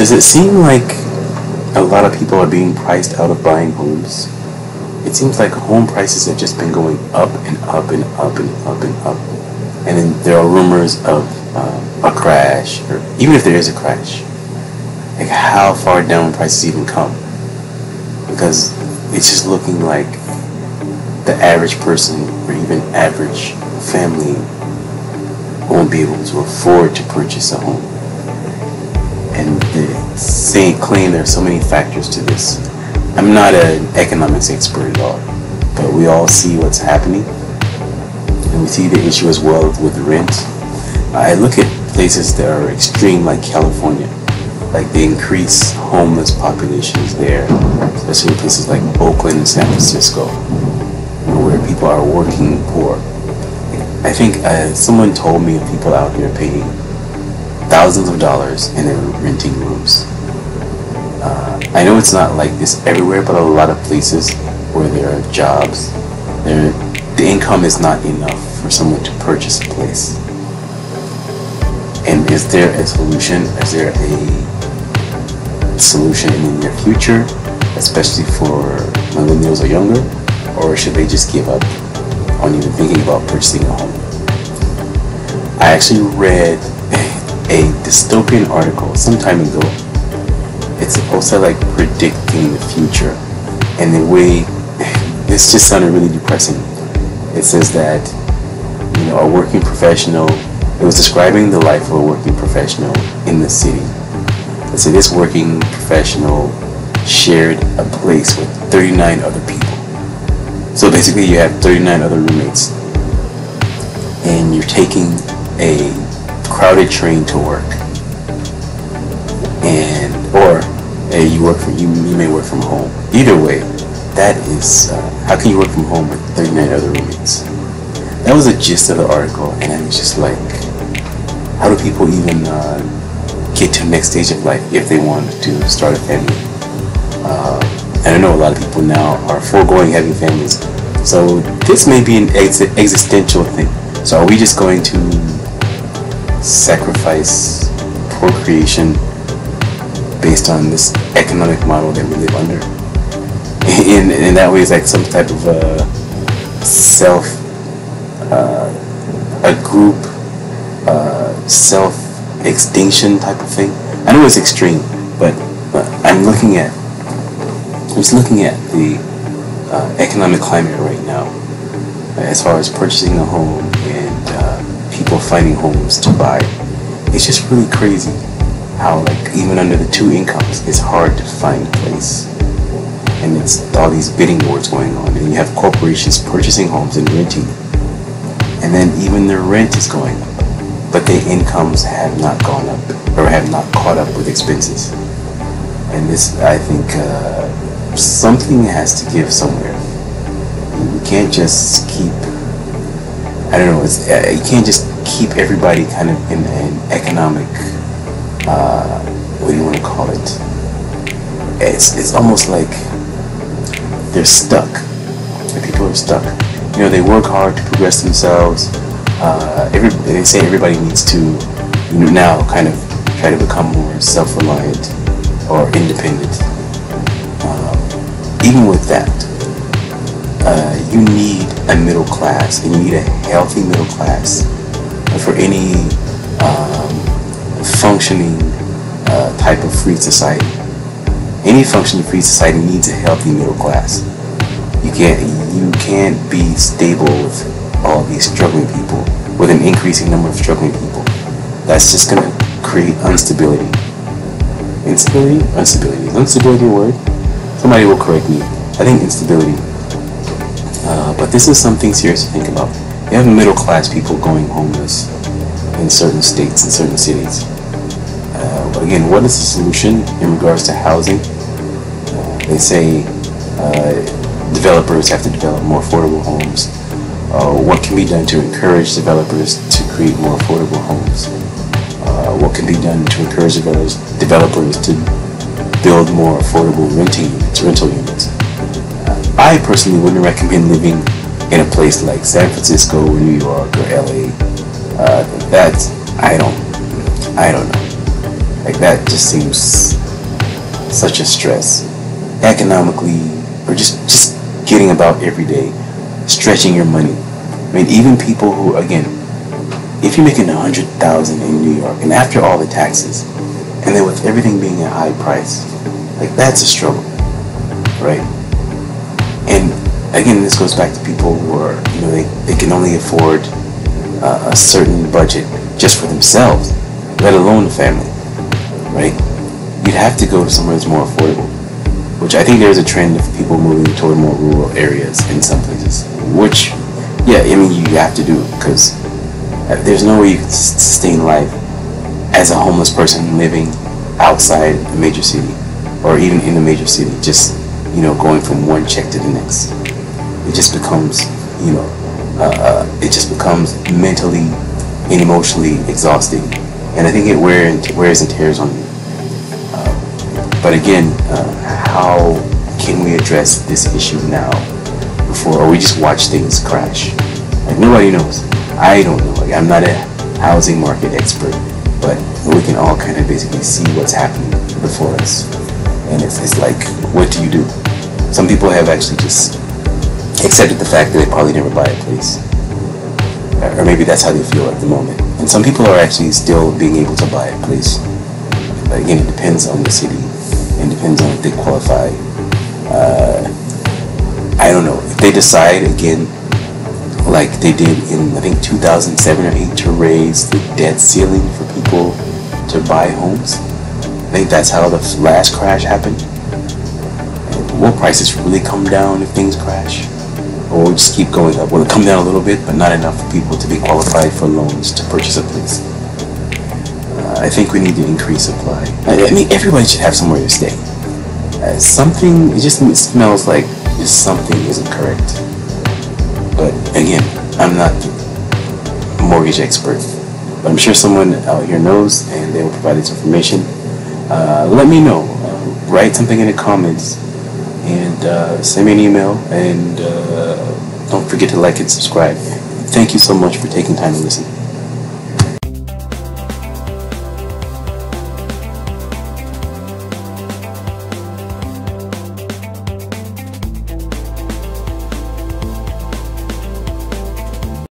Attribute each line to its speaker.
Speaker 1: Does it seem like a lot of people are being priced out of buying homes? It seems like home prices have just been going up and up and up and up and up. And then there are rumors of a crash, or even if there is a crash, like how far down prices even come. Because it's just looking like the average person or even average family won't be able to afford to purchase a home. And they claim there are so many factors to this. I'm not an economics expert at all, but we all see what's happening, and we see the issue as well with rent. I look at places that are extreme, like California, like the increased homeless populations there, especially in places like Oakland and San Francisco, where people are working poor. I think someone told me of people out here paying thousands of dollars and they're renting rooms. I know it's not like this everywhere, but a lot of places where there are jobs, the income is not enough for someone to purchase a place. And is there a solution? Is there a solution in the near future, especially for millennials or younger? Or should they just give up on even thinking about purchasing a home? I actually read a dystopian article some time ago. It's supposed to like predicting the future, and the way this just sounded really depressing. It says that a working professional. It was describing the life of a working professional in the city. It said this working professional shared a place with 39 other people. So basically, you have 39 other roommates, and you're taking a crowded train to work, or you may work from home. Either way, that is how can you work from home with 39 other roommates? That was the gist of the article, and I was just like, how do people even get to the next stage of life if they want to start a family? And I know a lot of people now are foregoing having families, so this may be an existential thing. So are we just going to sacrifice procreation based on this economic model that we live under? In that way, it's like some type of a group self-extinction type of thing. I know it's extreme, but I'm just looking at the economic climate right now, as far as purchasing a home and people finding homes to buy. It's just really crazy how, like, even under the two incomes, it's hard to find a place. And it's all these bidding wars going on, and you have corporations purchasing homes and renting, and then even their rent is going up, but their incomes have not gone up or have not caught up with expenses. And this, I think, something has to give somewhere. You can't just keep, I don't know, you can't just keep everybody kind of in an economic, what do you want to call it? It's almost like they're stuck. People are stuck. They work hard to progress themselves. They say everybody needs to now kind of try to become more self-reliant or independent. Even with that, you need a middle class, and you need a healthy middle class for any functioning type of free society. Any functioning free society needs a healthy middle class. You can't be stable with all these struggling people, with an increasing number of struggling people. That's just gonna create instability. Instability? Instability. Is instability a word? Somebody will correct me. I think instability. But this is something serious to think about. You have middle class people going homeless in certain states and certain cities. Again, what is the solution in regards to housing? They say developers have to develop more affordable homes. What can be done to encourage developers to create more affordable homes? What can be done to encourage developers to build more affordable rental units? I personally wouldn't recommend living in a place like San Francisco or New York or LA. I don't know. Like that just seems such a stress, economically, or just getting about every day, stretching your money. I mean, even people who, again, if you're making 100,000 in New York, and after all the taxes, and then with everything being a high price, like that's a struggle, right? And again, this goes back to people who are, they can only afford a certain budget just for themselves, let alone a family, right? You'd have to go to somewhere that's more affordable, which I think there's a trend of people moving toward more rural areas in some places, which, yeah, I mean, you have to do it because there's no way you can sustain life as a homeless person living outside a major city or even in a major city, just, going from one check to the next. It just becomes, mentally and emotionally exhausting. And I think it wears and tears on you. But again, how can we address this issue now or we just watch things crash? Like nobody knows. I don't know. Like, I'm not a housing market expert, but we can all kind of basically see what's happening before us. And it's like, what do you do? Some people have actually just accepted the fact that they probably never buy a place. Or maybe that's how they feel at the moment. And some people are actually still being able to buy a place. But again, it depends on the city. It depends on if they qualify. I don't know. If they decide, again, like they did in, I think, 2007 or 8 to raise the debt ceiling for people to buy homes. I think that's how the last crash happened. And will prices really come down if things crash? Or will it just keep going up? Will it come down a little bit, but not enough for people to be qualified for loans to purchase a place? I think we need to increase supply. I mean, everybody should have somewhere to stay. It just smells like just something isn't correct. But again, I'm not a mortgage expert. But I'm sure someone out here knows, and they will provide this information. Let me know. Write something in the comments, and send me an email, and don't forget to like and subscribe. Thank you so much for taking time to listen.